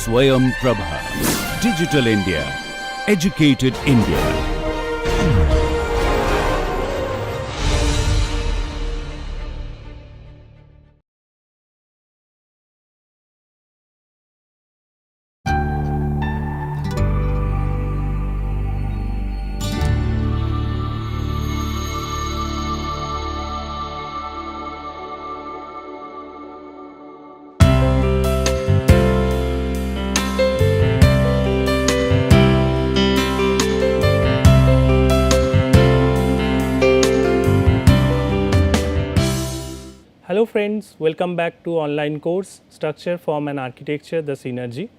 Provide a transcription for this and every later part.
Swayam Prabha. Digital India. Educated India. Hello friends, welcome back to online course Structure, Form and Architecture, the Synergy.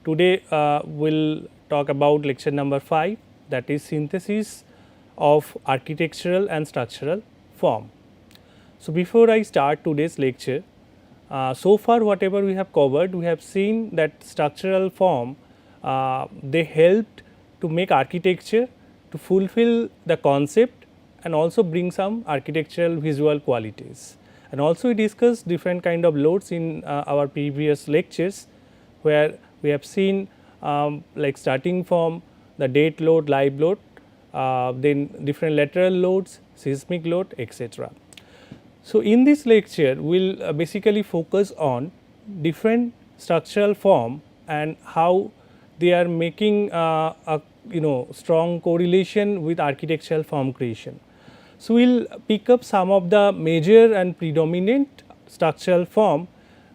Today we'll talk about lecture number 5, that is synthesis of architectural and structural form. So before I start today's lecture, so far whatever we have covered, we have seen that structural form they helped to make architecture to fulfill the concept and also bring some architectural visual qualities. And also we discussed different kind of loads in our previous lectures, where we have seen like starting from the date load, live load, then different lateral loads, seismic load, etc. So in this lecture we will basically focus on different structural form and how they are making a strong correlation with architectural form creation. So we will pick up some of the major and predominant structural form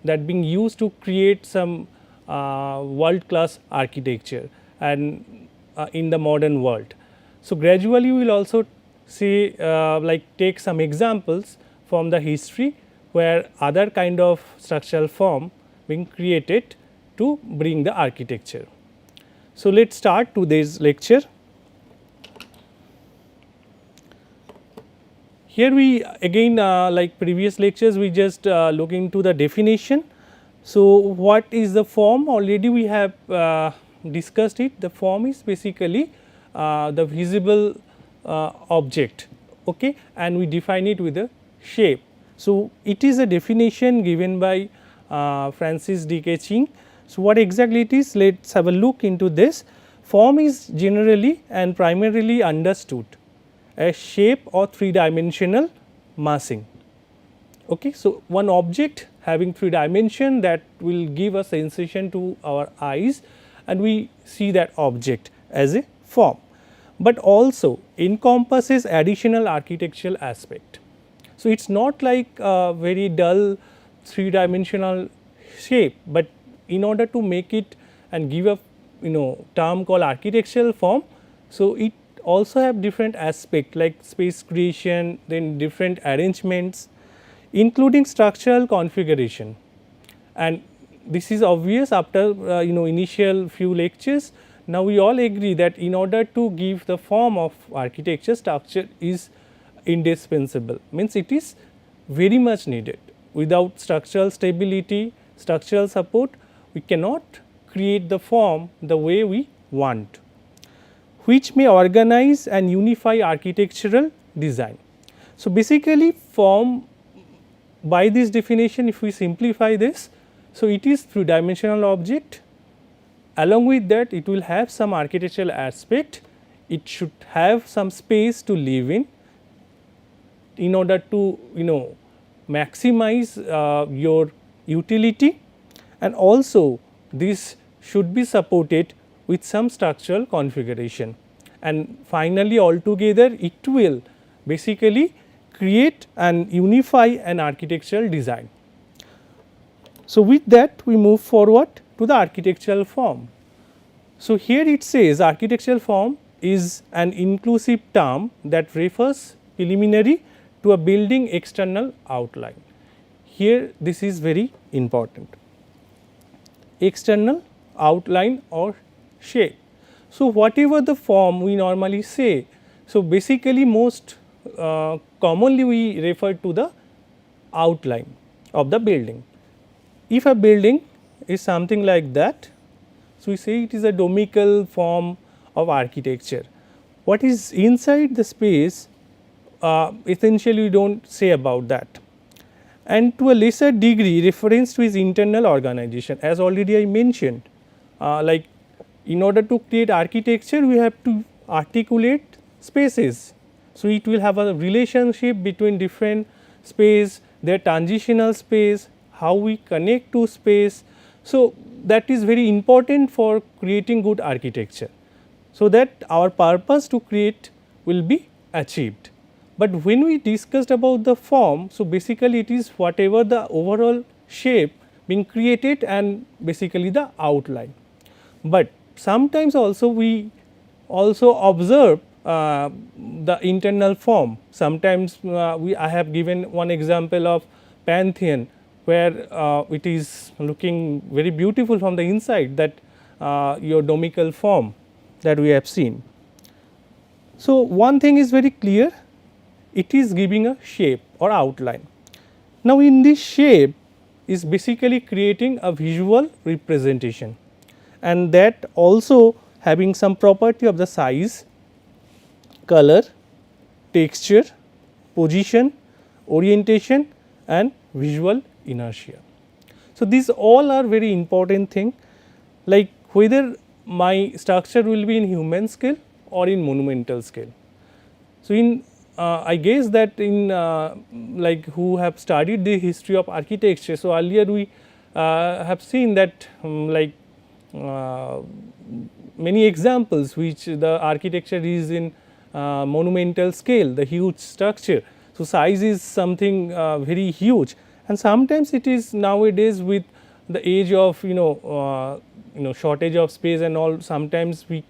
that being used to create some world class architecture and in the modern world. So gradually we will also see like take some examples from the history where other kind of structural form being created to bring the architecture. So let us start today's lecture. Here we again like previous lectures we just look into the definition. So what is the form? Already we have discussed it. The form is basically the visible object, okay, and we define it with a shape. So it is a definition given by Francis D. K. Ching. So what exactly it is? Let us have a look into this. Form is generally and primarily understood a shape or three dimensional massing. Okay. So one object having three dimension that will give a sensation to our eyes and we see that object as a form, but also encompasses additional architectural aspect. So it is not like a very dull three dimensional shape, but in order to make it and give a term called architectural form, so it also have different aspect like space creation, then different arrangements including structural configuration. And this is obvious after initial few lectures. Now we all agree that in order to give the form of architecture, structure is indispensable, means it is very much needed. Without structural stability, structural support, we cannot create the form the way we want, which may organize and unify architectural design. So basically form, by this definition if we simplify this, so it is three dimensional object, along with that it will have some architectural aspect, it should have some space to live in order to maximize your utility, and also this should be supported with some structural configuration, and finally altogether it will basically create and unify an architectural design. So with that we move forward to the architectural form. So here it says architectural form is an inclusive term that refers preliminary to a building external outline. Here this is very important, external outline or shape. So whatever the form we normally say, so basically most commonly we refer to the outline of the building. If a building is something like that, so we say it is a domical form of architecture. What is inside the space essentially we do not say about that. and to a lesser degree reference to his internal organization. As already I mentioned, like in order to create architecture we have to articulate spaces. So, it will have a relationship between different space, their transitional space, how we connect to space. So, that is very important for creating good architecture, so that our purpose to create will be achieved. But when we discussed about the form, so basically it is whatever the overall shape being created and basically the outline. But sometimes also we also observe the internal form. Sometimes I have given one example of Pantheon, where it is looking very beautiful from the inside, that your domical form that we have seen. So, one thing is very clear, it is giving a shape or outline. Now, in this shape is basically creating a visual representation, and that also having some property of the size, color, texture, position, orientation and visual inertia. So, these all are very important thing, like whether my structure will be in human scale or in monumental scale. So, in I guess that in like who have studied the history of architecture. So, earlier we have seen that like many examples which the architecture is in monumental scale, the huge structure. So, size is something very huge, and sometimes it is nowadays with the age of shortage of space and all, sometimes we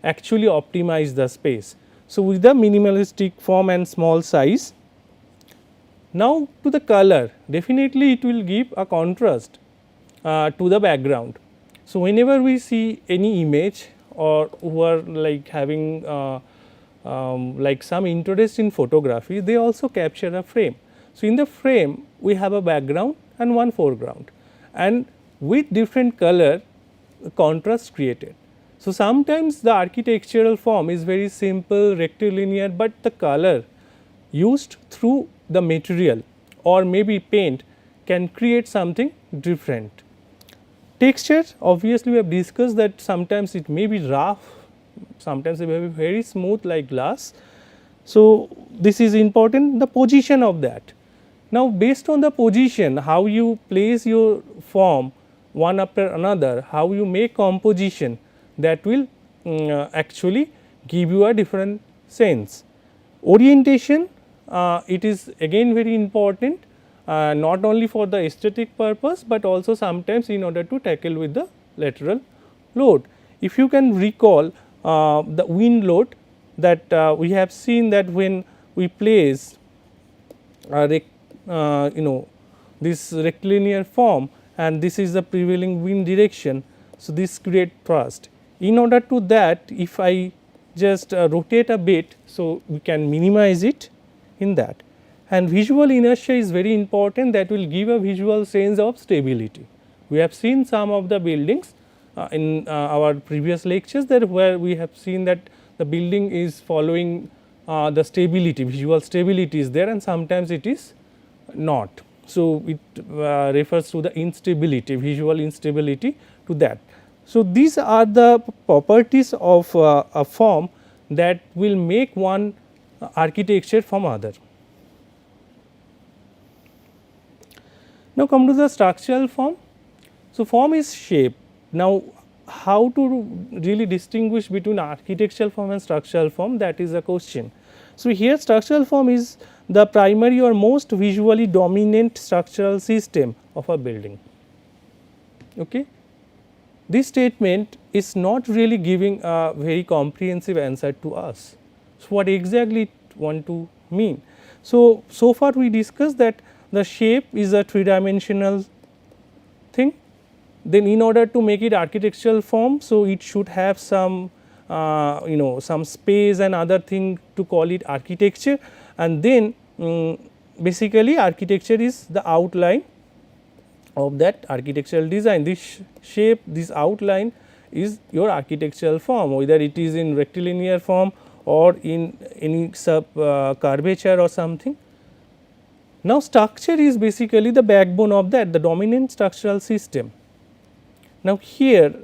actually optimize the space. So, with the minimalistic form and small size. Now, to the color, definitely it will give a contrast to the background. So, whenever we see any image or who are like having like some interest in photography, they also capture a frame. So, in the frame we have a background and one foreground, and with different color contrast created. So, sometimes the architectural form is very simple rectilinear, but the color used through the material or maybe paint can create something different. Texture, obviously we have discussed that sometimes it may be rough, sometimes it may be very smooth like glass. So, this is important, the position of that. Now, based on the position, how you place your form one after another, how you make composition, that will actually give you a different sense. Orientation, it is again very important, not only for the aesthetic purpose, but also sometimes in order to tackle with the lateral load. If you can recall the wind load, that we have seen that when we place this rectilinear form and this is the prevailing wind direction. So, this create thrust. In order to that, if I just rotate a bit, so we can minimize it in that. And visual inertia is very important, that will give a visual sense of stability. We have seen some of the buildings in our previous lectures, that where we have seen that the building is following the stability, visual stability is there, and sometimes it is not. So, it refers to the instability, visual instability to that. So, these are the properties of a form that will make one architecture from other. Now, come to the structural form. So, form is shape. Now, how to really distinguish between architectural form and structural form, that is a question. So, here structural form is the primary or most visually dominant structural system of a building. Okay. This statement is not really giving a very comprehensive answer to us. So, what exactly it want to mean? So far we discussed that the shape is a three dimensional thing. Then in order to make it architectural form, so it should have some some space and other thing to call it architecture, and then basically architecture is the outline of that architectural design. This shape, this outline is your architectural form, whether it is in rectilinear form or in any sub curvature or something. Now, structure is basically the backbone of that, the dominant structural system. Now, here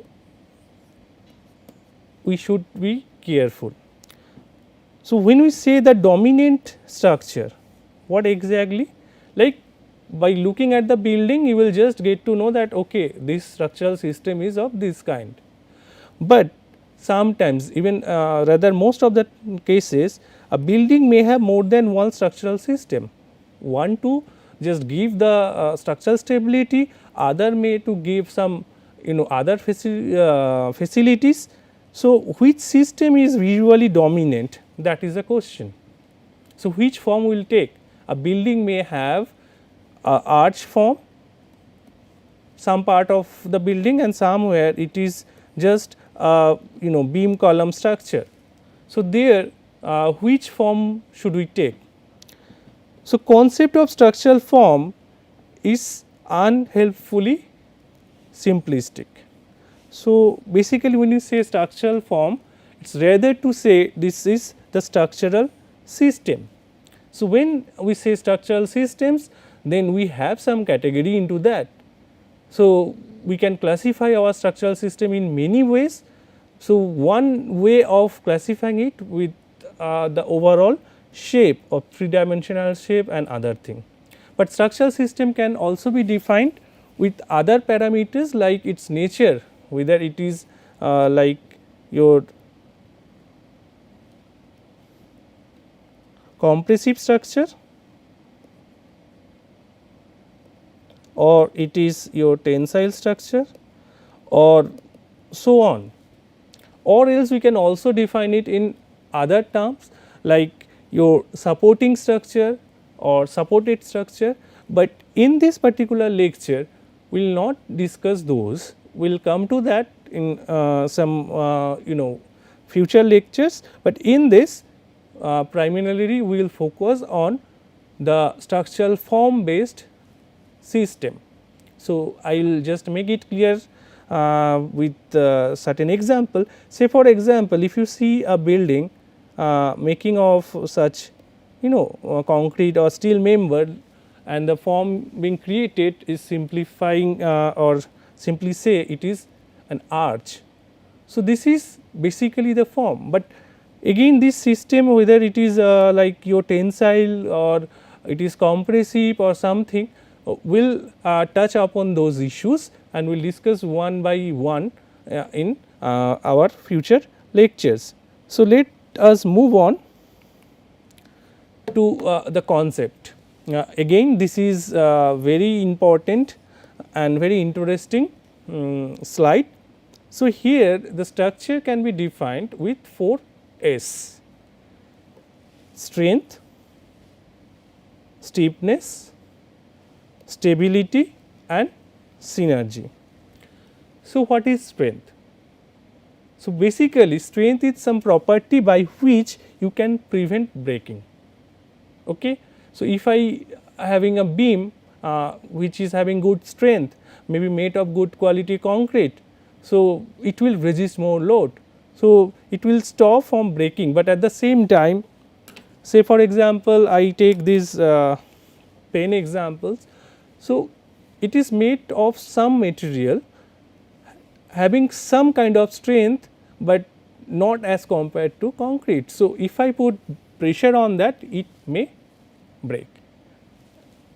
we should be careful. So, when we say the dominant structure, what exactly? Like by looking at the building, you will just get to know that okay, this structural system is of this kind. But sometimes even rather most of the cases, a building may have more than one structural system. One to just give the structural stability, other may to give some other facilities. So, which system is visually dominant, that is the question. So, which form will take? A building may have a arch form, some part of the building, and somewhere it is just beam column structure. So, there which form should we take? So, concept of structural form is unhelpfully simplistic. So, basically when you say structural form, it is rather to say this is the structural system. So, when we say structural systems, then we have some category into that. So, we can classify our structural system in many ways. So, one way of classifying it with the overall shape of 3-dimensional shape and other thing. But structural system can also be defined with other parameters like its nature, whether it is like your compressive structure or it is your tensile structure or so on, or else we can also define it in other terms like your supporting structure or supported structure. But in this particular lecture we will not discuss those, we will come to that in some future lectures, but in this primarily we will focus on the structural form based system. So, I will just make it clear with certain example. Say for example, if you see a building making of such concrete or steel member and the form being created is simplifying or simply say it is an arch. So, this is basically the form, but again this system, whether it is like your tensile or it is compressive or something, will touch upon those issues and we will discuss one by one in our future lectures. So, let us move on to the concept. Again this is very important and very interesting slide. So, here the structure can be defined with 4 S: strength, stiffness, stability and synergy. So, what is strength? So, basically strength is some property by which you can prevent breaking. Okay. So, if I having a beam which is having good strength, maybe made of good quality concrete, so it will resist more load. So, it will stop from breaking, but at the same time, say for example, I take these pen examples. So, it is made of some material having some kind of strength, but not as compared to concrete. So, if I put pressure on that, it may break.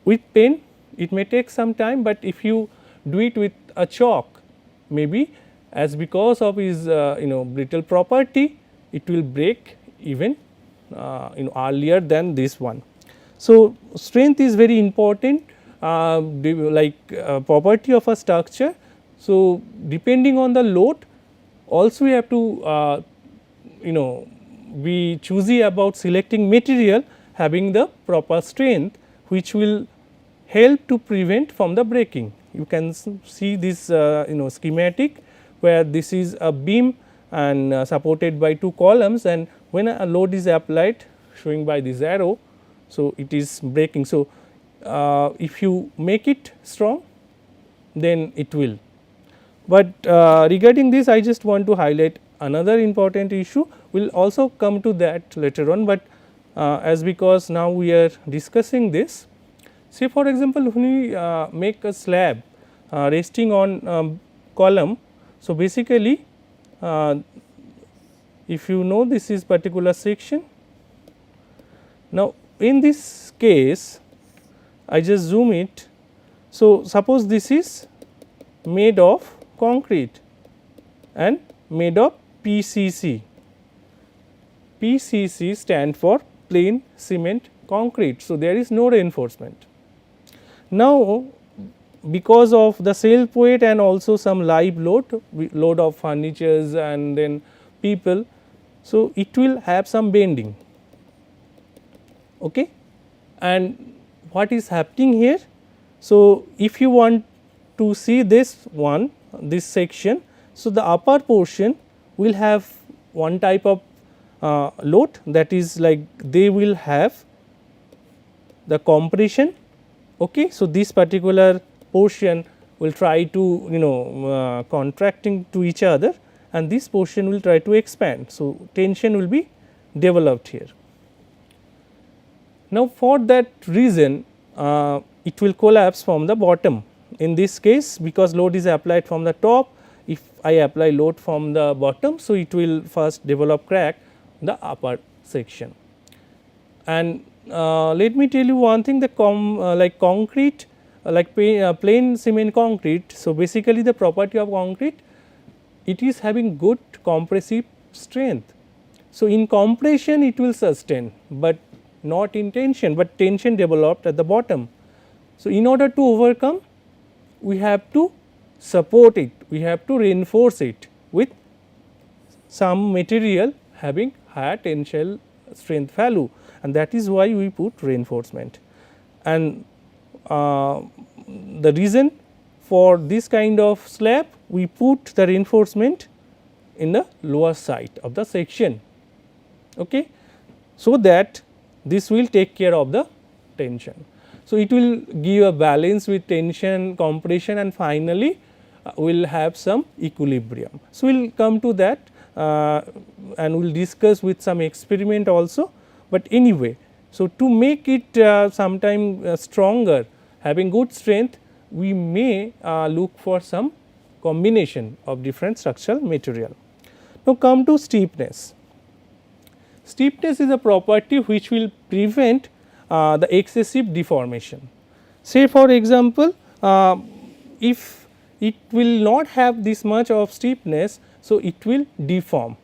With pen it may take some time, but if you do it with a chalk, maybe as because of its brittle property, it will break even earlier than this one. So, strength is very important like property of a structure. So, depending on the load also we have to be choosy about selecting material having the proper strength, which will help to prevent from the breaking. You can see this schematic where this is a beam and supported by 2 columns, and when a load is applied showing by this arrow, so it is breaking. So, if you make it strong, then it will. But regarding this, I just want to highlight another important issue. We will also come to that later on, but as because now we are discussing this. Say for example, when we make a slab resting on column. So, basically if you know this is particular section. Now, in this case I just zoom it. So, suppose this is made of concrete and made of PCC. PCC stand for plain cement concrete. So, there is no reinforcement. Now, because of the self weight and also some live load of furnitures and then people, so it will have some bending. Okay. And what is happening here? So, if you want to see this section, so the upper portion will have one type of load, that is like they will have the compression. Okay. So, this particular portion will try to contracting to each other and this portion will try to expand. So, tension will be developed here. Now, for that reason it will collapse from the bottom. In this case, because load is applied from the top, if I apply load from the bottom, so it will first develop crack the upper section. And let me tell you one thing, the like concrete, like plain cement concrete. So, basically the property of concrete, it is having good compressive strength. So, in compression it will sustain, but not in tension, but tension developed at the bottom. So, in order to overcome, we have to support it, we have to reinforce it with some material having higher tensile strength value, and that is why we put reinforcement. And the reason for this kind of slab, we put the reinforcement in the lower side of the section, okay, so that this will take care of the tension. So, it will give a balance with tension, compression, and finally we will have some equilibrium. So, we will come to that and we will discuss with some experiment also, but anyway. So, to make it sometime stronger, having good strength, we may look for some combination of different structural material. Now, come to steepness. Steepness is a property which will prevent the excessive deformation. Say for example, if it will not have this much of steepness, so it will deform,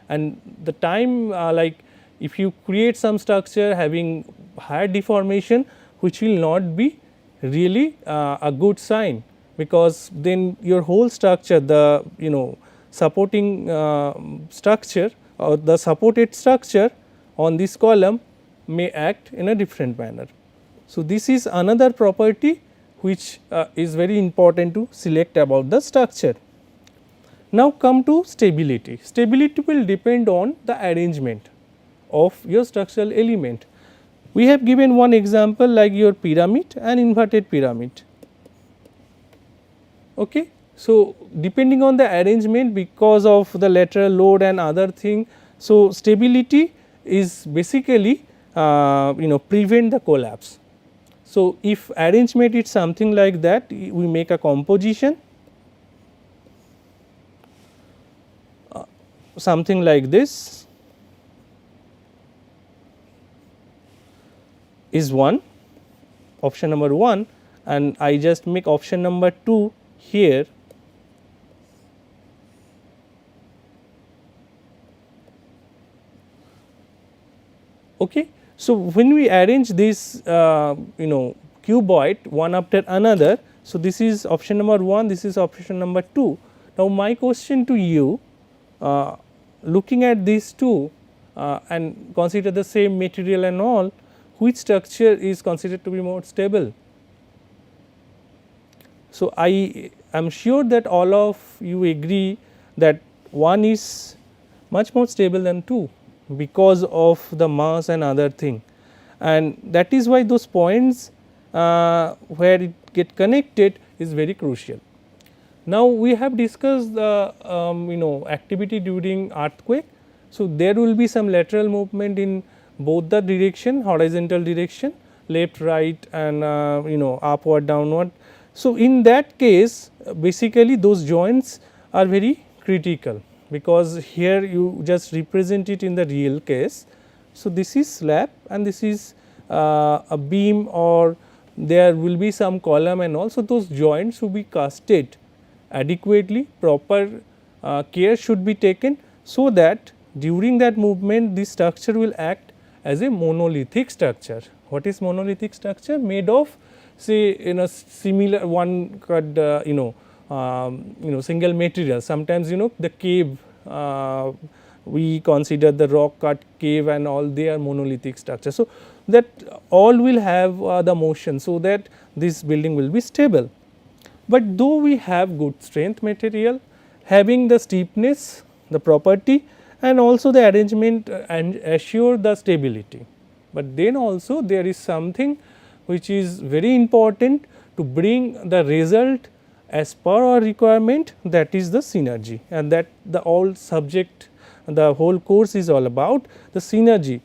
and the time like if you create some structure having higher deformation, which will not be really a good sign, because then your whole structure, the supporting structure or the supported structure on this column may act in a different manner. So, this is another property which is very important to select about the structure. Now, come to stability. Stability will depend on the arrangement of your structural element. We have given one example like your pyramid and inverted pyramid. Okay. So, depending on the arrangement, because of the lateral load and other thing, so stability is basically prevent the collapse. So, if arrangement is something like that, we make a composition something like this is one, option number 1, and I just make option number 2 here. Okay. So, when we arrange this cuboid one after another, so this is option number 1, this is option number 2. Now, my question to you, looking at these two and consider the same material and all, which structure is considered to be more stable? So, I am sure that all of you agree that one is much more stable than 2 because of the mass and other thing, and that is why those points where it get connected is very crucial. Now, we have discussed the activity during earthquake. So, there will be some lateral movement in both the direction, horizontal direction. left, right, and upward, downward. So, in that case basically those joints are very critical, because here you just represent it in the real case. So, this is slab and this is a beam, or there will be some column and also those joints should be casted adequately, proper care should be taken, so that during that movement this structure will act as a monolithic structure. What is monolithic structure? Made of, say, similar one could single material. Sometimes the cave, we consider the rock cut cave and all, they are monolithic structure. So, that all will have the motion, so that this building will be stable. But though we have good strength material, having the steepness, the property, and also the arrangement and assure the stability, but then also there is something which is very important to bring the result as per our requirement, that is the synergy, and that the all subject, the whole course is all about the synergy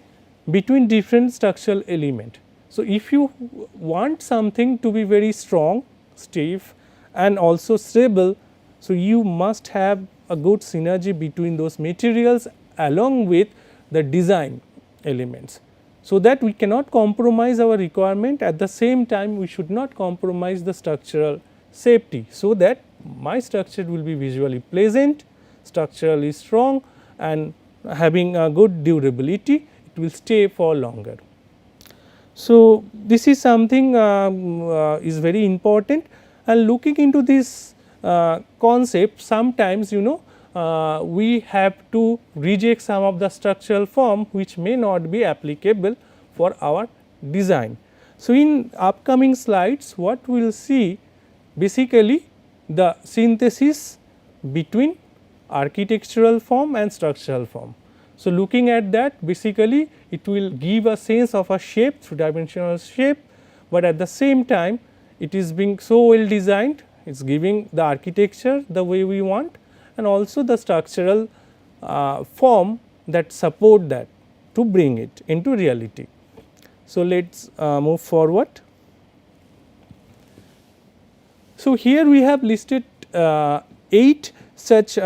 between different structural element. So, if you want something to be very strong, stiff and also stable, so you must have a good synergy between those materials along with the design elements, so that we cannot compromise our requirement. At the same time, we should not compromise the structural safety, so that my structure will be visually pleasant, structurally strong, and having a good durability, it will stay for longer. So, this is something is very important, and looking into this concept, sometimes we have to reject some of the structural form which may not be applicable for our design. So, in upcoming slides what we will see, basically the synthesis between architectural form and structural form. So, looking at that, basically it will give a sense of a shape through dimensional shape, but at the same time it is being so well designed, it is giving the architecture the way we want, and also the structural form that support that to bring it into reality. So, let us move forward. So, here we have listed 8 such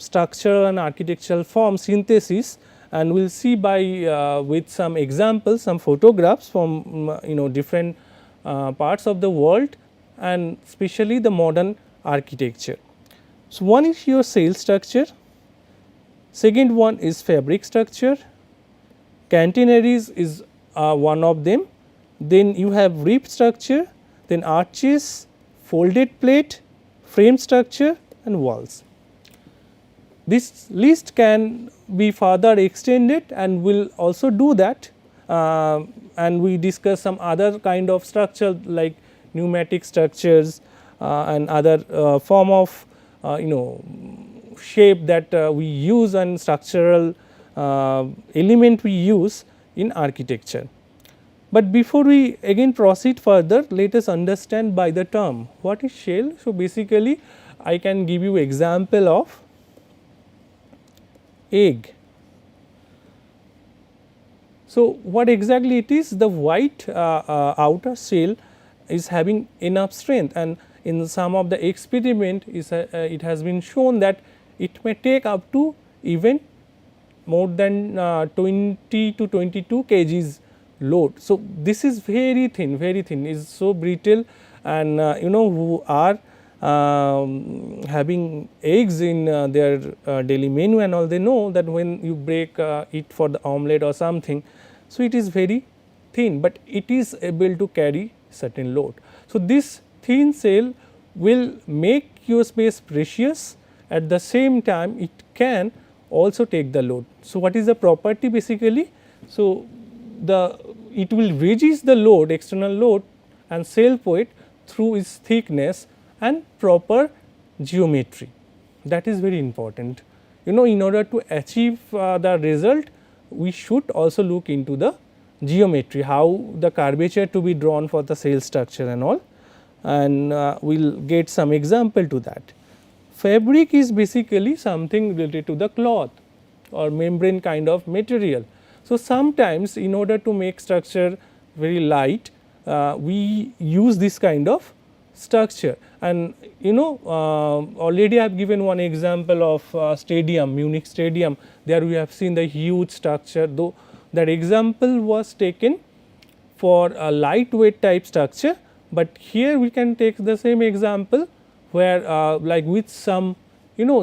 structural and architectural form synthesis, and we will see by with some examples, some photographs from different parts of the world, and especially the modern architecture. So, one is your cell structure, second one is fabric structure, catenaries is one of them, then you have rib structure, then arches, folded plate, frame structure and walls. This list can be further extended, and we will also do that, and we discuss some other kind of structure like pneumatic structures and other form of shape that we use and structural element we use in architecture. But before we again proceed further, let us understand by the term what is shell. So, basically I can give you example of egg. So, what exactly it is? The white outer shell is having enough strength, and in some of the experiment it has been shown that it may take up to even more than 20 to 22 kgs load. So, this is very thin, is so brittle, and who are having eggs in their daily menu and all, they know that when you break it for the omelette or something, so it is very thin, but it is able to carry certain load. So, this thin shell will make your space precious, at the same time it can also take the load. So, what is the property basically? So, it will resist the load, external load, and self weight through its thickness and proper geometry. That is very important. In order to achieve the result, we should also look into the geometry, how the curvature to be drawn for the cell structure and all, and we will get some example to that. Fabric is basically something related to the cloth or membrane kind of material. So, sometimes in order to make structure very light, we use this kind of structure. And already I have given one example of stadium, Munich stadium. There we have seen the huge structure, though that example was taken for a lightweight type structure, but here we can take the same example where like with some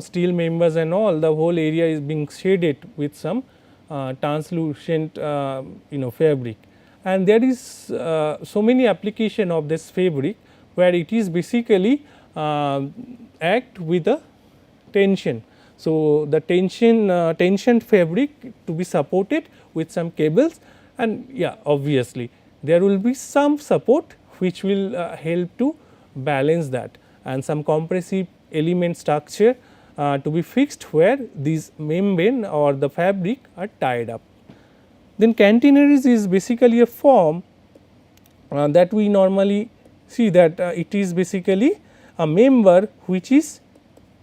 steel members and all, the whole area is being shaded with some translucent fabric. And there is so many application of this fabric where it is basically act with a tension. So, the tensioned fabric to be supported with some cables, and obviously there will be some support which will help to balance that, and some compressive element structure to be fixed where these membrane or the fabric are tied up. Then catenaries is basically a form that we normally see, that it is basically a member which is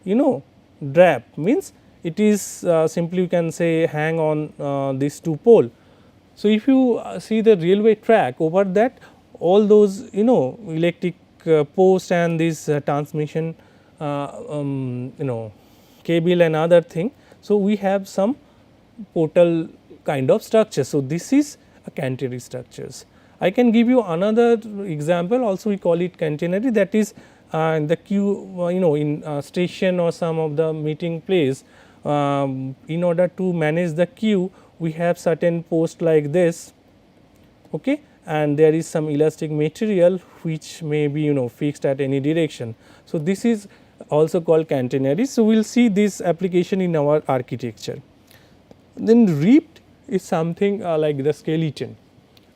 draped, means it is simply you can say hang on these two pole. So, if you see the railway track, over that all those electric post and this transmission cable and other thing. So, we have some portal kind of structure. So, this is a catenary structures. I can give you another example also, we call it catenary, that is in the queue in station or some of the meeting place. In order to manage the queue, we have certain post like this, okay, and there is some elastic material which may be fixed at any direction. So, this is also called catenary. So, we will see this application in our architecture. Then ripped is something like the skeleton.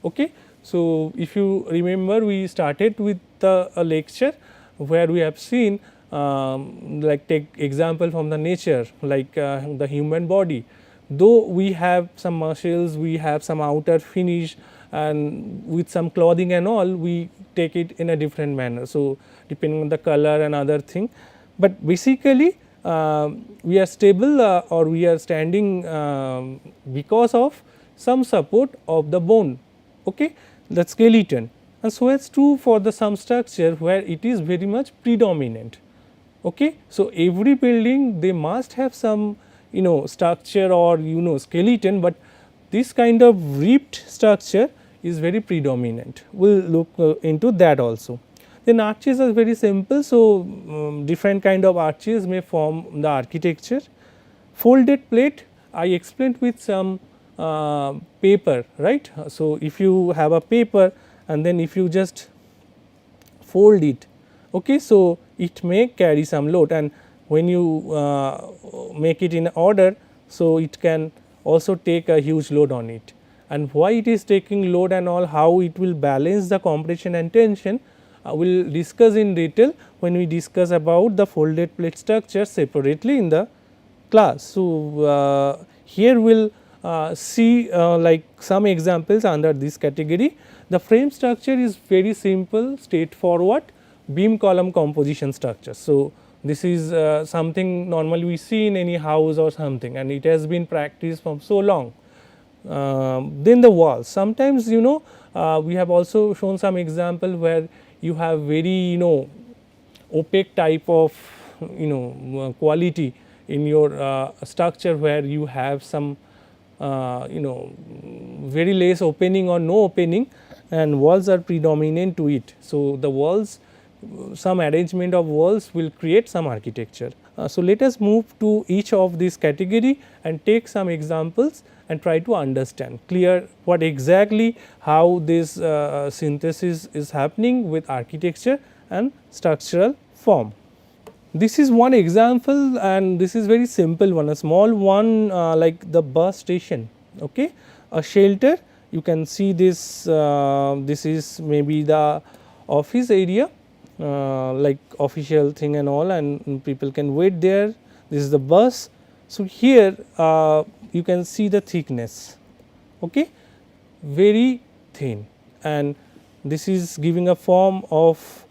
Okay. So, if you remember, we started with the lecture where we have seen like take example from the nature, like the human body. Though we have some muscles, we have some outer finish, and with some clothing and all, we take it in a different manner. So, depending on the color and other thing, but basically we are stable or we are standing because of some support of the bone, okay, the skeleton. And so, it is true for the some structure where it is very much predominant. Okay. So, every building they must have some structure or skeleton, but this kind of ripped structure is very predominant. We will look into that also. Then arches are very simple. So, different kind of arches may form the architecture. Folded plate I explained with some paper, right. So, if you have a paper and then if you just fold it, okay, so it may carry some load, and when you make it in order, so it can also take a huge load on it. And why it is taking load and all, how it will balance the compression and tension, we will discuss in detail when we discuss about the folded plate structure separately in the class. So, here we will see like some examples under this category. The frame structure is very simple, straightforward, beam column composition structure. So, this is something normally we see in any house or something, and it has been practiced from so long. Then the walls, sometimes we have also shown some example where you have very opaque type of quality in your structure, where you have some very less opening or no opening, and walls are predominant to it. So, the walls, some arrangement of walls will create some architecture. So, let us move to each of these category and take some examples and try to understand clear what exactly how this synthesis is happening with architecture and structural form. This is one example, and this is very simple one, a small one like the bus station, okay, a shelter. You can see this, this is maybe the office area, like official thing and all, and people can wait there. This is the bus. So, here you can see the thickness, okay, very thin, and this is giving a form of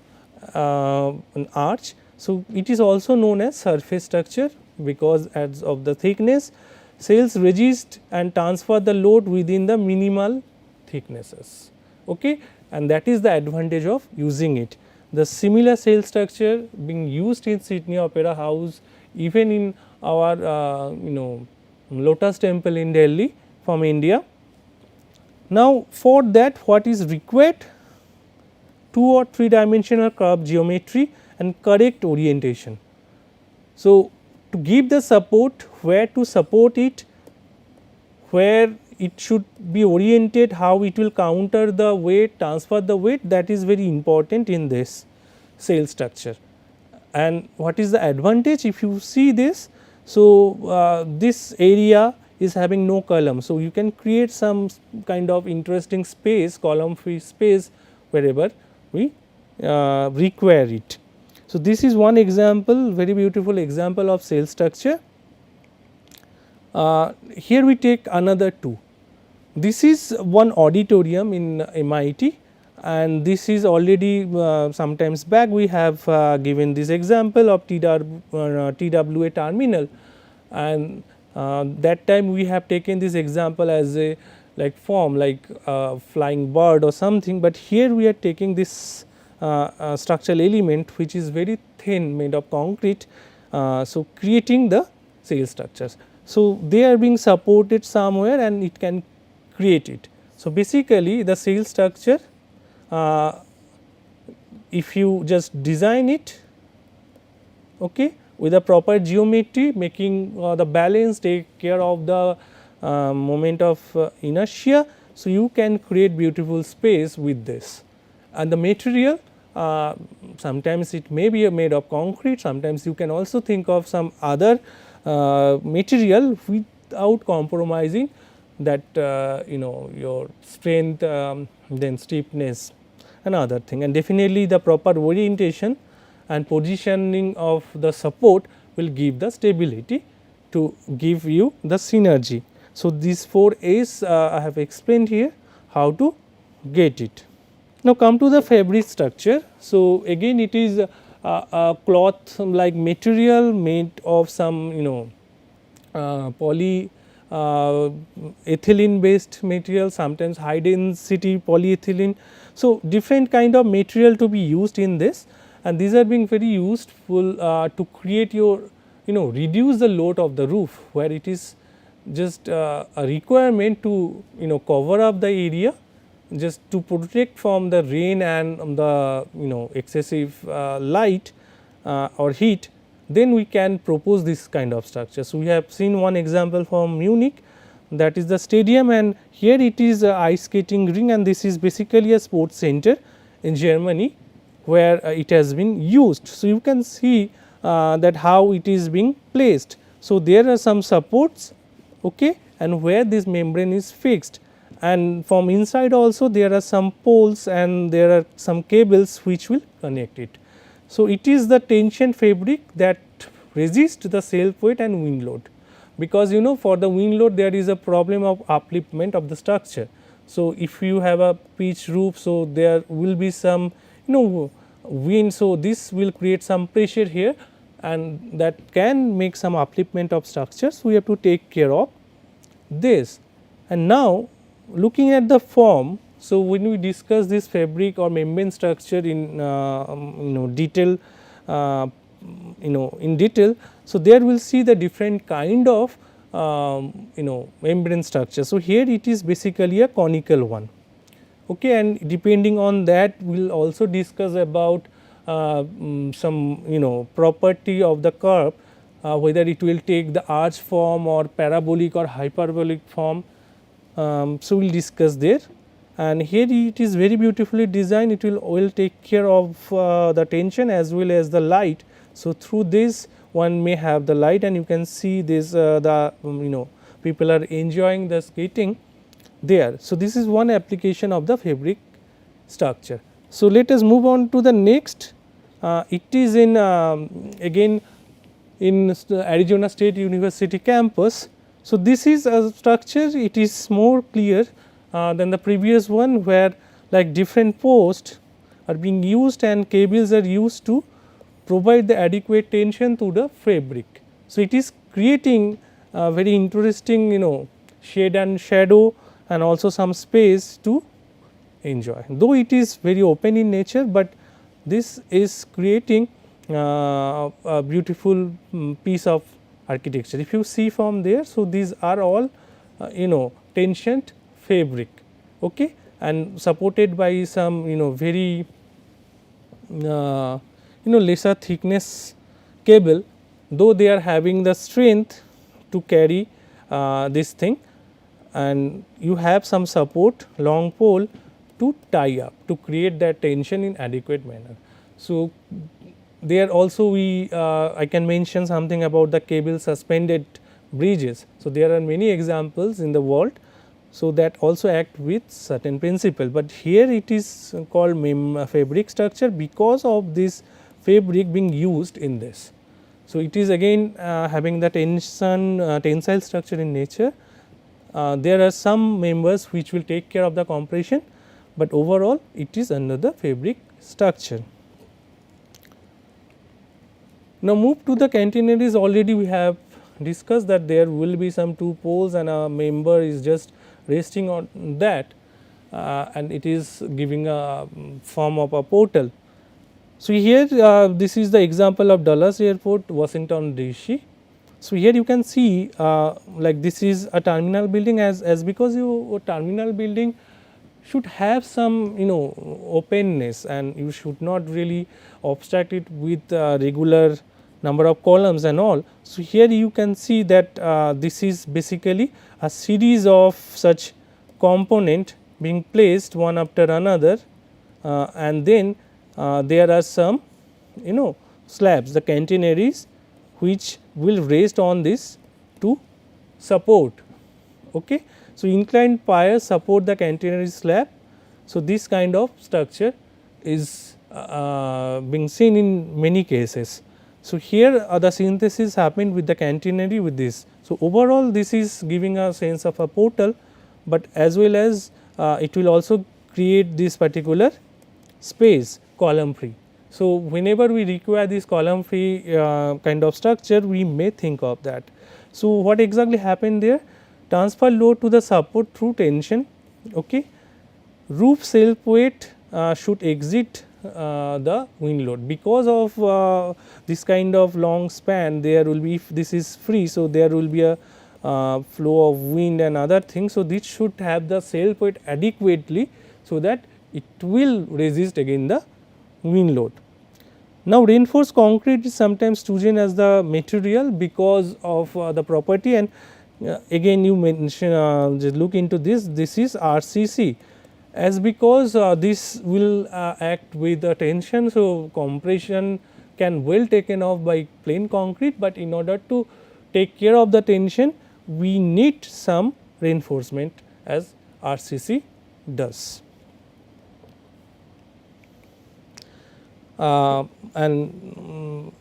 an arch. So, it is also known as surface structure, because as of the thickness, cells resist and transfer the load within the minimal thicknesses. okay, and that is the advantage of using it. The similar cell structure being used in Sydney Opera House, even in our Lotus Temple in Delhi from India. Now, for that what is required? 2 or 3 dimensional curve geometry and correct orientation. So, to give the support, where to support it, where it should be oriented, how it will counter the weight, transfer the weight, that is very important in this cell structure. And what is the advantage if you see this? So, this area is having no column. So, you can create some kind of interesting space, column free space wherever we require it. So, this is one example, very beautiful example of cell structure. Here we take another two. This is one auditorium in MIT, and this is already sometimes back we have given this example of TWA terminal, and that time we have taken this example as a like form like flying bird or something, but here we are taking this structural element which is very thin made of concrete, so creating the cell structures. So, they are being supported somewhere and it can create it. So, basically the cell structure, if you just design it, okay, with a proper geometry, making the balance, take care of the moment of inertia. So, you can create beautiful space with this, and the material sometimes it may be made of concrete, sometimes you can also think of some other material without compromising that your strength, then stiffness and other thing, and definitely the proper orientation and positioning of the support will give the stability to give you the synergy. So, these 4 A's I have explained here how to get it. Now, come to the fabric structure. So, again it is a cloth like material made of some poly ethylene based material, sometimes high density polyethylene. So, different kind of material to be used in this, and these are being very useful to create your reduce the load of the roof, where it is just a requirement to cover up the area just to protect from the rain and the excessive light or heat, then we can propose this kind of structure. So, we have seen one example from Munich, that is the stadium, and here it is a ice skating ring, and this is basically a sports center in Germany where it has been used. So, you can see that how it is being placed. So, there are some supports, okay, and where this membrane is fixed, and from inside also there are some poles and there are some cables which will connect it. So, it is the tension fabric that resists the self weight and wind load, because for the wind load there is a problem of upliftment of the structure. So, if you have a pitch roof, so there will be some wind, so this will create some pressure here and that can make some upliftment of structures. So, we have to take care of this. And now, looking at the form, so when we discuss this fabric or membrane structure in detail, in detail, so there we will see the different kind of membrane structure. So, here it is basically a conical one, okay, and depending on that we will also discuss about some property of the curve, whether it will take the arch form or parabolic or hyperbolic form. So, we will discuss there, and here it is very beautifully designed. It will take care of the tension as well as the light. So, through this one may have the light, and you can see this the people are enjoying the skating there. So, this is one application of the fabric structure. So, let us move on to the next. It is in again in Arizona State University campus. So, this is a structure, it is more clear than the previous one, where like different posts are being used and cables are used to provide the adequate tension to the fabric. So, it is creating a very interesting shade and shadow and also some space to enjoy. Though it is very open in nature, but this is creating a beautiful piece of architecture. If you see from there, so these are all tensioned fabric, okay, and supported by some very lesser thickness cable, though they are having the strength to carry this thing, and you have some support long pole to tie up to create that tension in adequate manner. So, there also I can mention something about the cable suspended bridges. So, there are many examples in the world. So, that also act with certain principle, but here it is called fabric structure because of this fabric being used in this. So, it is again having the tensile structure in nature. There are some members which will take care of the compression, but overall it is under the fabric structure. Now, move to the catenaries. Already we have discussed that there will be some two poles and a member is just resting on that, and it is giving a form of a portal. So, here this is the example of Dulles Airport, Washington DC. So, here you can see like this is a terminal building, as because your terminal building should have some openness, and you should not really obstruct it with regular number of columns and all. So, here you can see that this is basically a series of such component being placed one after another, and then there are some slabs, the catenaries, which will rest on this to support. Okay. So, inclined piers support the catenary slab. So, this kind of structure is being seen in many cases. So, here the synthesis happened with the catenary with this. So, overall this is giving a sense of a portal, but as well as it will also create this particular space column free. So, whenever we require this column free kind of structure, we may think of that. So, what exactly happened there? Transfer load to the support through tension. Okay. Roof self weight should exit the wind load because of this kind of long span. There will be, if this is free, so there will be a flow of wind and other things. So, this should have the self weight adequately, so that it will resist against the wind load. Now, reinforced concrete is sometimes chosen as the material because of the property, and again you mention just look into this is RCC, as because this will act with the tension. So, compression can well taken off by plain concrete, but in order to take care of the tension we need some reinforcement as RCC does. And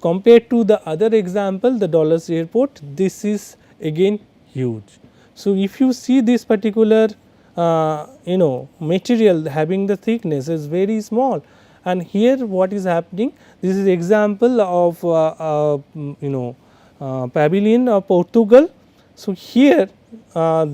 compared to the other example, the Dulles Airport, this is again huge. So, if you see this particular material having the thickness is very small, and here what is happening, this is example of pavilion of Portugal. So, here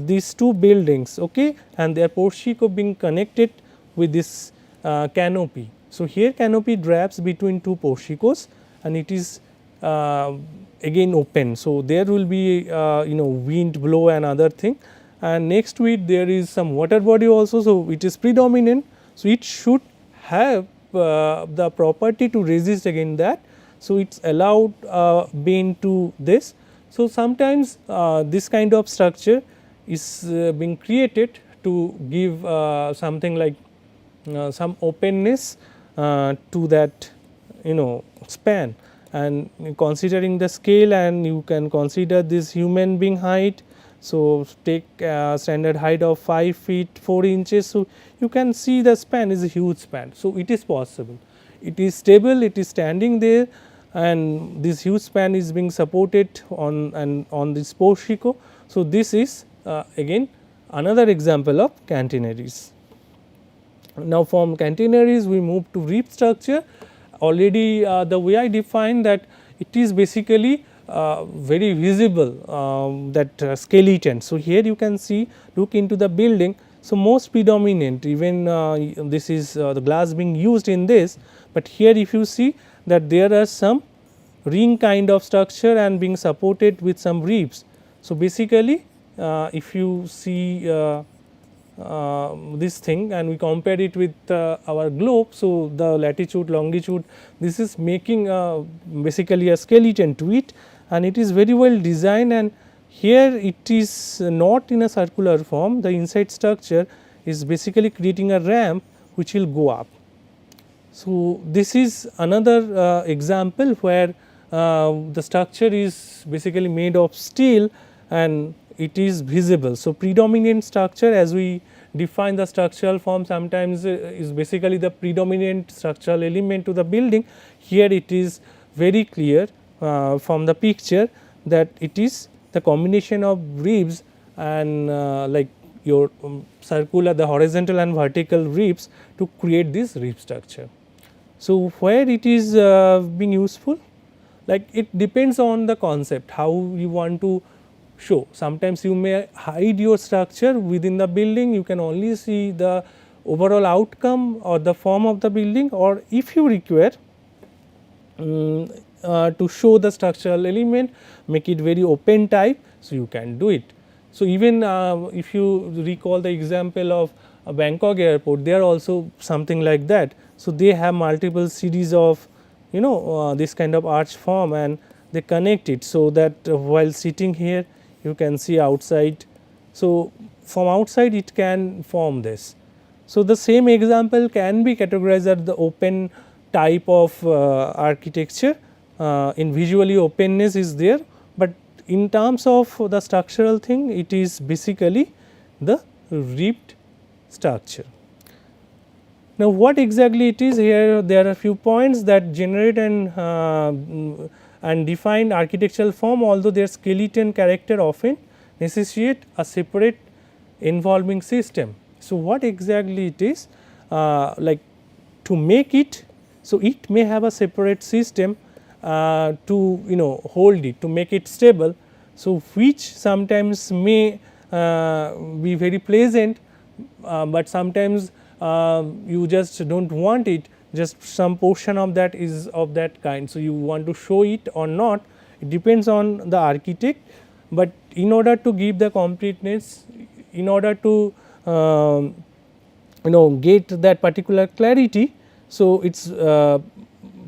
these two buildings, okay, and their portico being connected with this canopy. So, here canopy drapes between two porticos, and it is again open. So, there will be wind blow and other thing, and next to it there is some water body also. So, it is predominant. So, it should have the property to resist against that. So, it is allowed bend to this. So, sometimes this kind of structure is being created to give something like some openness to that span, and considering the scale, and you can consider this human being height. So, take standard height of 5 feet 4 inches. So, you can see the span is a huge span. So, it is possible, it is stable, it is standing there, and this huge span is being supported on this portico. So, this is again another example of catenaries. Now, from catenaries we move to rib structure. Already the way I define that, it is basically very visible that skeleton. So, here you can see, look into the building. So, most predominant, even this is the glass being used in this, but here if you see that there are some ring kind of structure and being supported with some ribs. So, basically if you see this thing and we compare it with our globe. So, the latitude, longitude, this is making basically a skeleton to it, and it is very well designed, and here it is not in a circular form. The inside structure is basically creating a ramp which will go up. So, this is another example where the structure is basically made of steel and it is visible. So, predominant structure, as we define the structural form, sometimes is basically the predominant structural element to the building. Here it is very clear from the picture that it is the combination of ribs and like your circular, the horizontal and vertical ribs to create this rib structure. So, where it is being useful, like it depends on the concept, how you want to show. Sometimes you may hide your structure within the building, you can only see the overall outcome or the form of the building, or if you require to show the structural element, make it very open type, so you can do it. So, even if you recall the example of Bangkok airport, they are also something like that. So, they have multiple series of this kind of arch form and they connect it, so that while sitting here you can see outside. So, from outside it can form this. So, the same example can be categorized as the open type of architecture. In visually openness is there, but in terms of the structural thing, it is basically the ribbed structure. Now, what exactly it is here? There are few points that generate and define architectural form, although their skeleton character often necessitate a separate involving system. So, what exactly it is like to make it? So, it may have a separate system to hold it, to make it stable. So, which sometimes may be very pleasant, but sometimes you just do not want it, just some portion of that is of that kind. So, you want to show it or not, it depends on the architect, but in order to give the completeness, in order to get that particular clarity. So, it is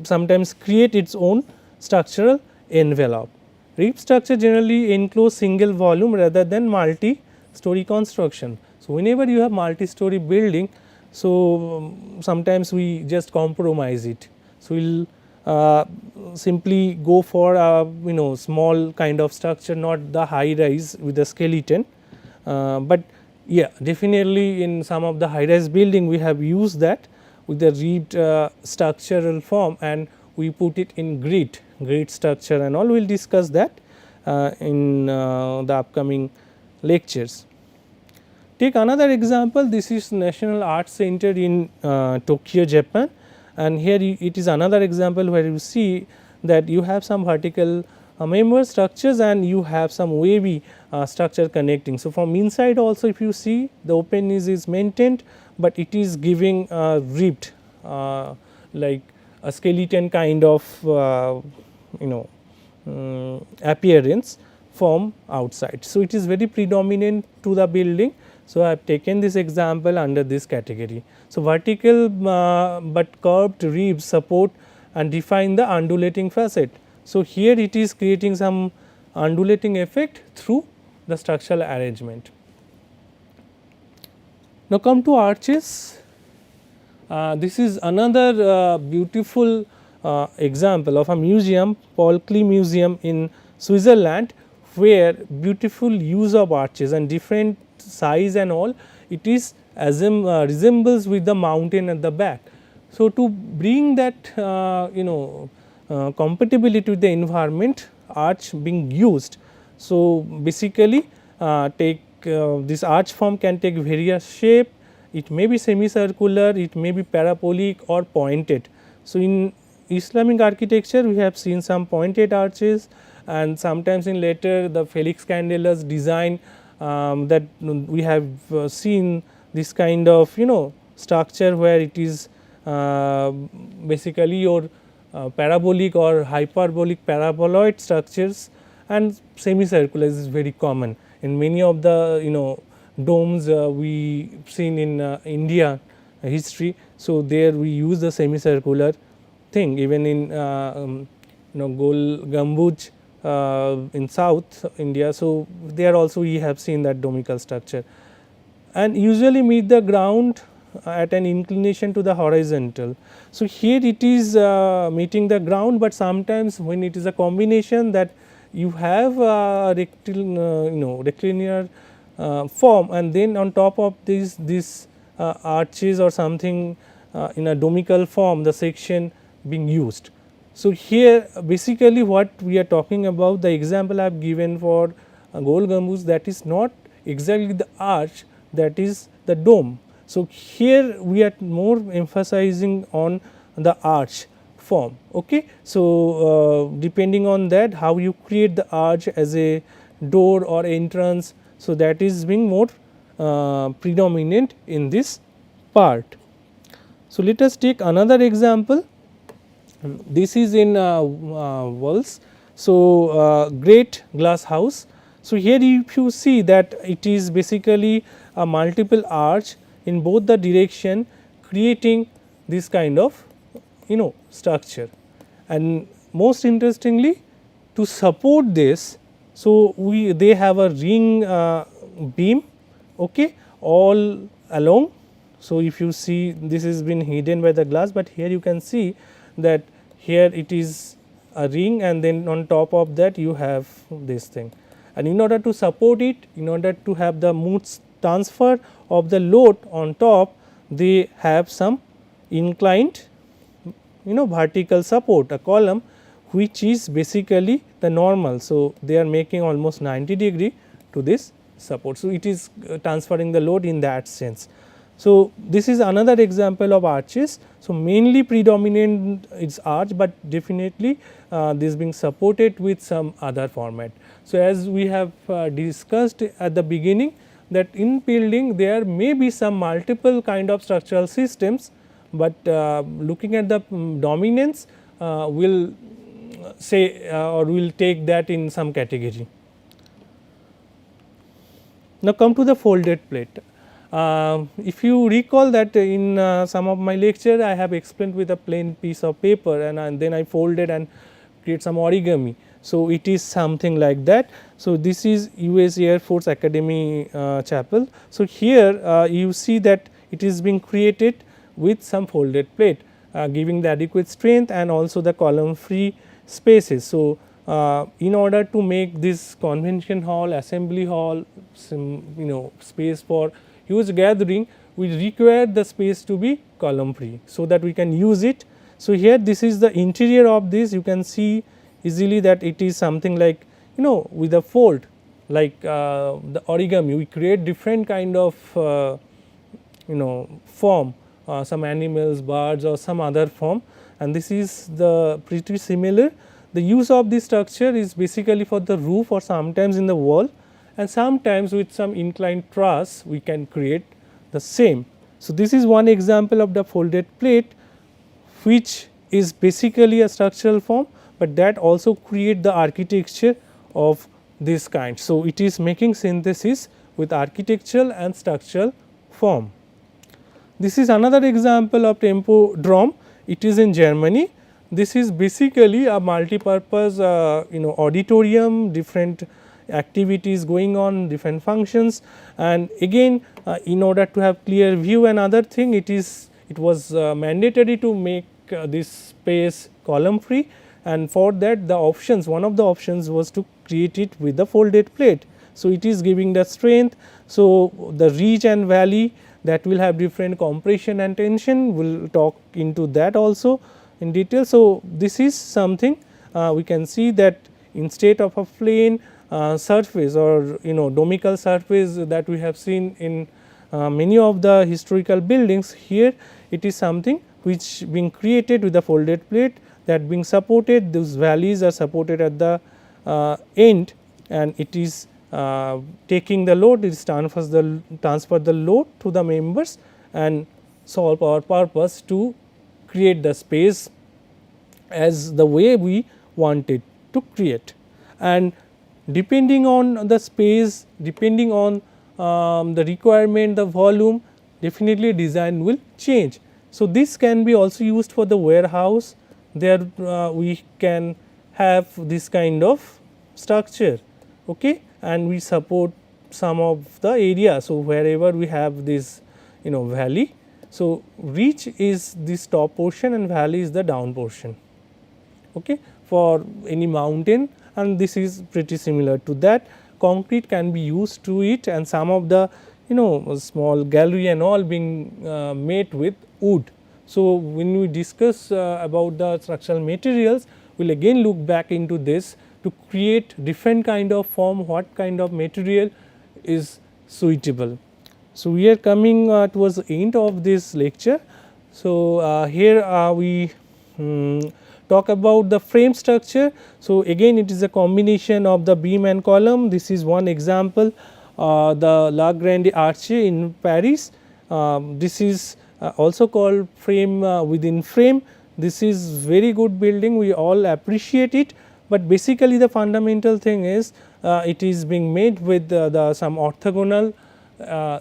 sometimes create its own structural envelope. Rib structure generally enclose single volume rather than multi-story construction. So, whenever you have multi-story building, so sometimes we just compromise it. So, we will simply go for a small kind of structure, not the high rise with the skeleton, but yeah, definitely in some of the high rise building we have used that with the ribbed structural form, and we put it in grid structure and all. We will discuss that in the upcoming lectures. Take another example, this is National Art Center in Tokyo, Japan, and here it is another example where you see that you have some vertical member structures and you have some wavy structure connecting. So, from inside also if you see the openness is maintained, but it is giving ribbed like a skeleton kind of appearance from outside. So, it is very predominant to the building. So, I have taken this example under this category. So, vertical but curved ribs support and define the undulating facet. So, here it is creating some undulating effect through the structural arrangement. Now, come to arches. This is another beautiful example of a museum, Paul Klee Museum in Switzerland, where beautiful use of arches and different size and all, it is resembles with the mountain at the back. So, to bring that compatibility with the environment, arch being used. So, basically take this arch form can take various shape, it may be semicircular, it may be parabolic or pointed. So, in Islamic architecture we have seen some pointed arches, and sometimes in later the Felix Candela's design that we have seen this kind of structure where it is basically your parabolic or hyperbolic paraboloid structures, and semicircular is very common in many of the domes we seen in India history. So, there we use the semicircular thing, even in Gol Gambuj in South India. So, there also we have seen that domical structure, and usually meet the ground at an inclination to the horizontal. So, here it is meeting the ground, but sometimes when it is a combination that you have a rectilinear form, and then on top of this arches or something in a domical form, the section being used. So, here basically what we are talking about, the example I have given for Gol Gambuz, that is not exactly the arch, that is the dome. So, here we are more emphasizing on the arch form. Okay. So, depending on that, how you create the arch as a door or entrance. So, that is being more predominant in this part. So, let us take another example. This is in walls. So, great glass house. So, here if you see that it is basically a multiple arch in both the direction, creating this kind of structure. And most interestingly, to support this, so they have a ring beam, okay, all along. So, if you see, this has been hidden by the glass, but here you can see that here it is a ring, and then on top of that you have this thing. And in order to support it, in order to have the smooth transfer of the load on top, they have some inclined vertical support, a column which is basically the normal. So, they are making almost 90° to this support. So, it is transferring the load in that sense. So, this is another example of arches. So, mainly predominant is arch, but definitely this being supported with some other format. So, as we have discussed at the beginning, that in building there may be some multiple kind of structural systems, but looking at the dominance will say or will take that in some category. Now, come to the folded plate. If you recall that in some of my lecture, I have explained with a plain piece of paper, and then I folded and create some origami. So, it is something like that. So, this is US Air Force Academy chapel. So, here you see that it is being created with some folded plate, giving the adequate strength and also the column free spaces. So, in order to make this convention hall, assembly hall, some space for huge gathering, we require the space to be column free, so that we can use it. So, here this is the interior of this, you can see easily that it is something like with a fold, like the origami, we create different kind of form, some animals, birds or some other form, and this is the pretty similar. The use of this structure is basically for the roof or sometimes in the wall, and sometimes with some inclined truss we can create the same. So, this is one example of the folded plate, which is basically a structural form, but that also create the architecture of this kind. So, it is making synthesis with architectural and structural form. This is another example of tempodrome. It is in Germany. This is basically a multi-purpose auditorium, different activities going on, different functions, and again in order to have clear view and other thing, it was mandatory to make this space column free, and for that the options, one of the options was to create it with the folded plate. So, it is giving the strength. So, the ridge and valley, that will have different compression and tension, we will talk into that also in detail. So, this is something we can see that instead of a plain surface or domical surface that we have seen in many of the historical buildings, here it is something which being created with the folded plate, that being supported, those valleys are supported at the end, and it is taking the load, it transfer the load to the members and solve our purpose to create the space as the way we want it to create. And depending on the space, depending on the requirement, the volume, definitely design will change. So, this can be also used for the warehouse. There we can have this kind of structure, okay, and we support some of the area. So, wherever we have this valley. So, ridge is this top portion and valley is the down portion, okay, for any mountain, and this is pretty similar to that. Concrete can be used to it, and some of the small gallery and all being made with wood. So, when we discuss about the structural materials, we will again look back into this to create different kind of form, what kind of material is suitable. So, we are coming towards the end of this lecture. So, here we talk about the frame structure. So, again it is a combination of the beam and column. This is one example, the La Grande Arche in Paris. This is also called frame within frame. This is very good building, we all appreciate it, but basically the fundamental thing is it is being made with some orthogonal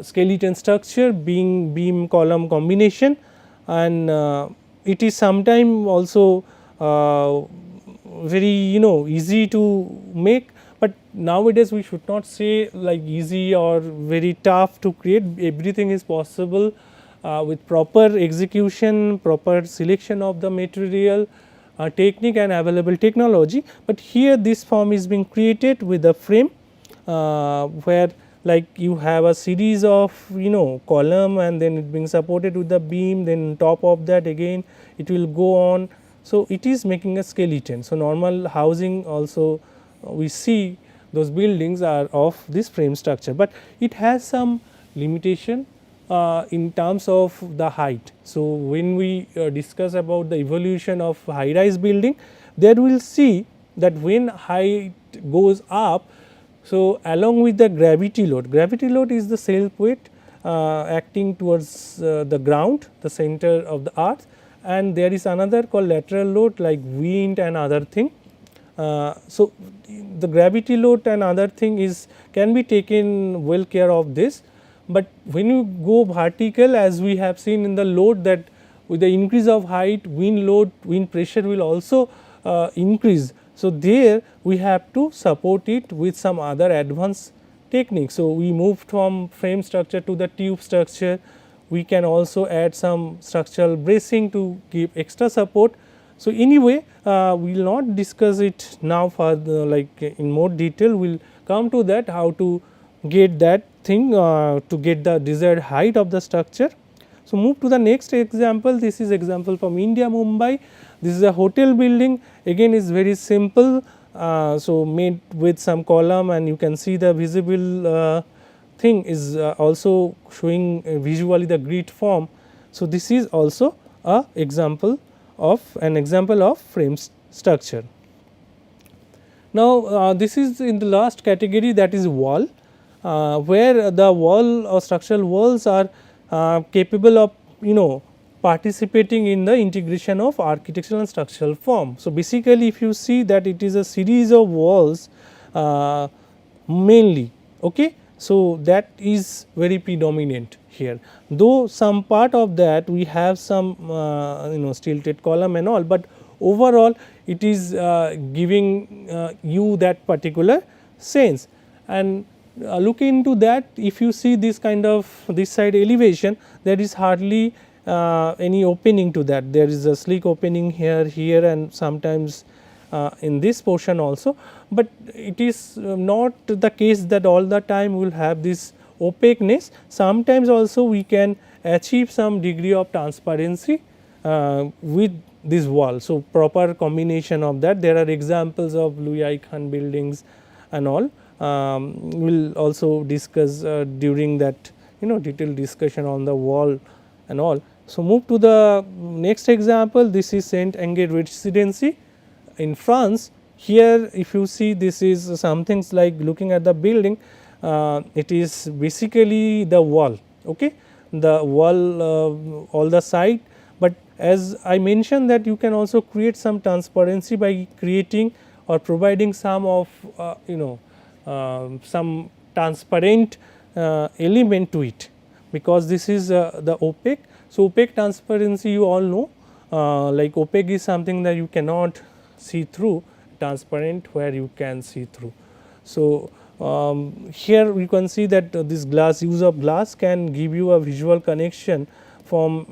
skeleton structure, being beam column combination, and it is sometime also very easy to make, but nowadays we should not say like easy or very tough to create. Everything is possible with proper execution, proper selection of the material, technique and available technology. But here this form is being created with a frame where like you have a series of column and then it being supported with the beam, then top of that again it will go on. So, it is making a skeleton. So, normal housing also we see those buildings are of this frame structure, but it has some limitation in terms of the height. So, when we discuss about the evolution of high rise building, there we will see that when height goes up, so along with the gravity load is the self weight acting towards the ground, the center of the earth, and there is another called lateral load like wind and other thing. So, the gravity load and other thing is can be taken well care of this, but when you go vertical, as we have seen in the load, that with the increase of height, wind load, wind pressure will also increase. So, there we have to support it with some other advanced technique. So, we moved from frame structure to the tube structure. We can also add some structural bracing to give extra support. So, anyway we will not discuss it now for the like in more detail, we will come to that how to get that thing to get the desired height of the structure. So, move to the next example. This is example from India, Mumbai. This is a hotel building, again is very simple. So, made with some column, and you can see the visible thing is also showing visually the grid form. So, this is also a example of frame structure. Now, this is in the last category, that is wall, where the wall or structural walls are capable of participating in the integration of architectural and structural form. So, basically if you see that it is a series of walls mainly, okay. So, that is very predominant here, though some part of that we have some stilted column and all, but overall it is giving you that particular sense. And look into that, if you see this kind of this side elevation, there is hardly any opening to that. There is a sleek opening here and sometimes in this portion also, but it is not the case that all the time we will have this opaqueness. Sometimes also we can achieve some degree of transparency with this wall. So, proper combination of that. There are examples of Louis I Khan buildings and all. We will also discuss during that detailed discussion on the wall and all. So, move to the next example. This is Saint Anger Residency in France. here if you see, this is something like looking at the building, it is basically the wall, okay, the wall all the side, but as I mentioned that you can also create some transparency by creating or providing some of some transparent element to it, because this is the opaque. So, opaque transparency you all know, like opaque is something that you cannot see through, transparent where you can see through. So, here you can see that this glass, use of glass can give you a visual connection from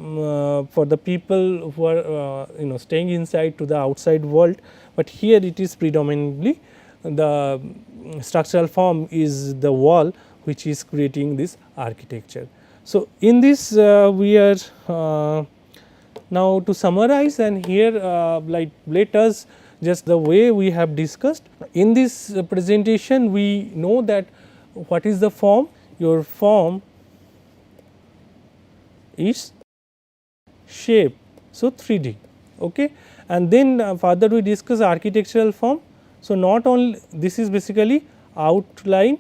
for the people who are staying inside to the outside world, but here it is predominantly the structural form is the wall which is creating this architecture. So, in this we are now to summarize, and here like let us just the way we have discussed in this presentation, we know that what is the form, your form is shape, so 3D, okay. And then further we discuss architectural form. So, not only this is basically outline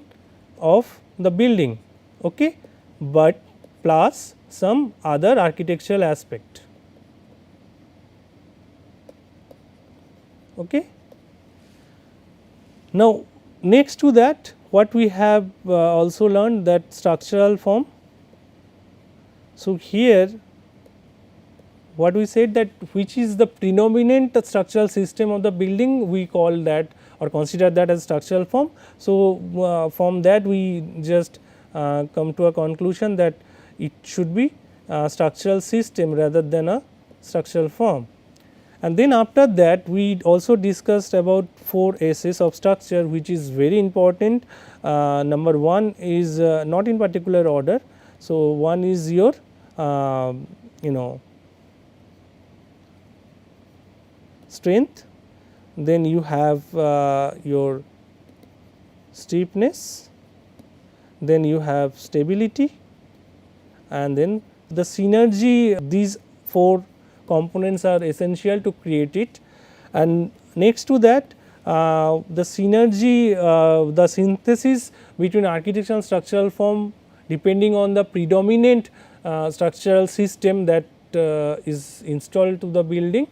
of the building, okay, but plus some other architectural aspect, okay. Now, next to that what we have also learned that structural form. So, here what we said that which is the predominant structural system of the building, we call that or consider that as structural form. So, from that we just come to a conclusion that it should be a structural system rather than a structural form. And then after that we also discussed about 4 S's of structure, which is very important. Number 1 is not in particular order. So, one is your strength, then you have your steepness, then you have stability, and then the synergy. These 4 components are essential to create it. And next to that the synergy, the synthesis between architectural and structural form depending on the predominant structural system that is installed to the building.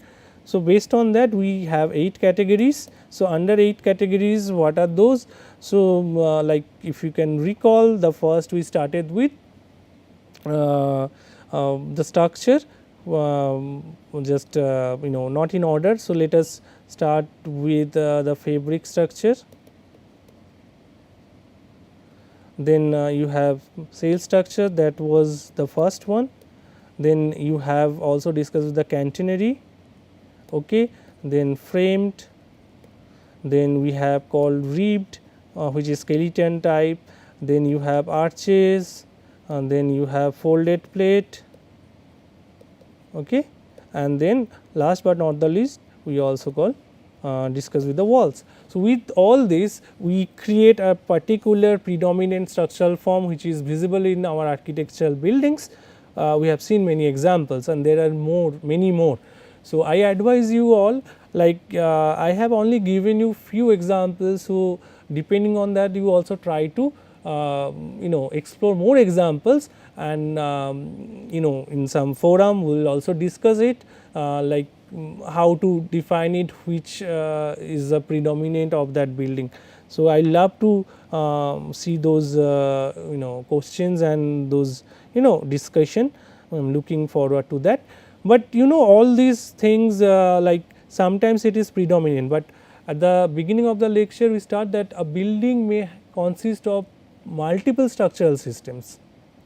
So, based on that we have 8 categories. So, under 8 categories what are those? So, like if you can recall, the first we started with the structure, just not in order. So, let us start with the fabric structure, then you have cell structure, that was the first one. Then you have also discussed the catenary, okay. Then framed, then we have called ribbed, which is skeleton type, then you have arches, and then you have folded plate, okay. And then last but not the least we also call discuss with the walls. So, with all this we create a particular predominant structural form which is visible in our architectural buildings. We have seen many examples and there are many more. So, I advise you all, like I have only given you few examples. So, depending on that you also try to explore more examples, and in some forum we will also discuss it, like how to define it, which is the predominant of that building. So, I love to see those questions and those discussion. I am looking forward to that. But all these things, like sometimes it is predominant, but at the beginning of the lecture we start that a building may consist of multiple structural systems,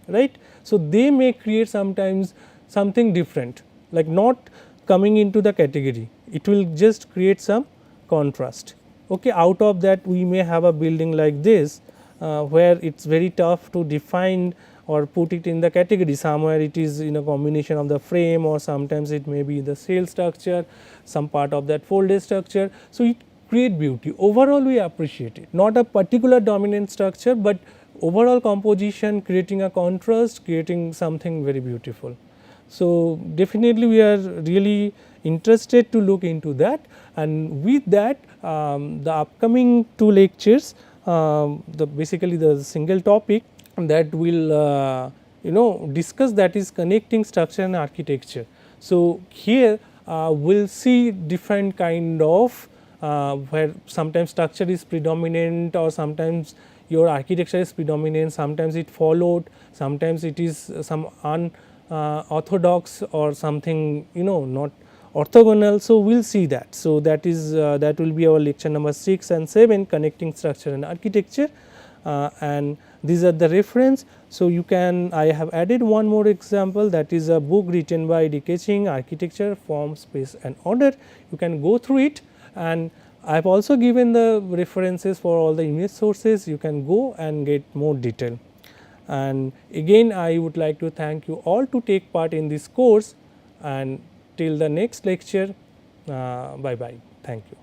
right. So, they may create sometimes something different, like not coming into the category, it will just create some contrast, okay. Out of that we may have a building like this, where it is very tough to define or put it in the category. Somewhere it is in a combination of the frame, or sometimes it may be the cell structure, some part of that folded structure. So, it create beauty. Overall we appreciate it, not a particular dominant structure, but overall composition, creating a contrast, creating something very beautiful. So, definitely we are really interested to look into that, and with that the upcoming 2 lectures, the basically the single topic that will discuss, that is connecting structure and architecture. So, here we will see different kind of where sometimes structure is predominant or sometimes your architecture is predominant, sometimes it followed, sometimes it is some orthodox or something not orthogonal. So, we will see that. So, that is that will be our lecture number 6 and 7, connecting structure and architecture, and these are the reference. So, you can, I have added one more example, that is a book written by D.K. Ching, Architecture, Form, Space and Order. You can go through it, and I have also given the references for all the image sources. You can go and get more detail. And again I would like to thank you all to take part in this course, and till the next lecture, bye bye. Thank you.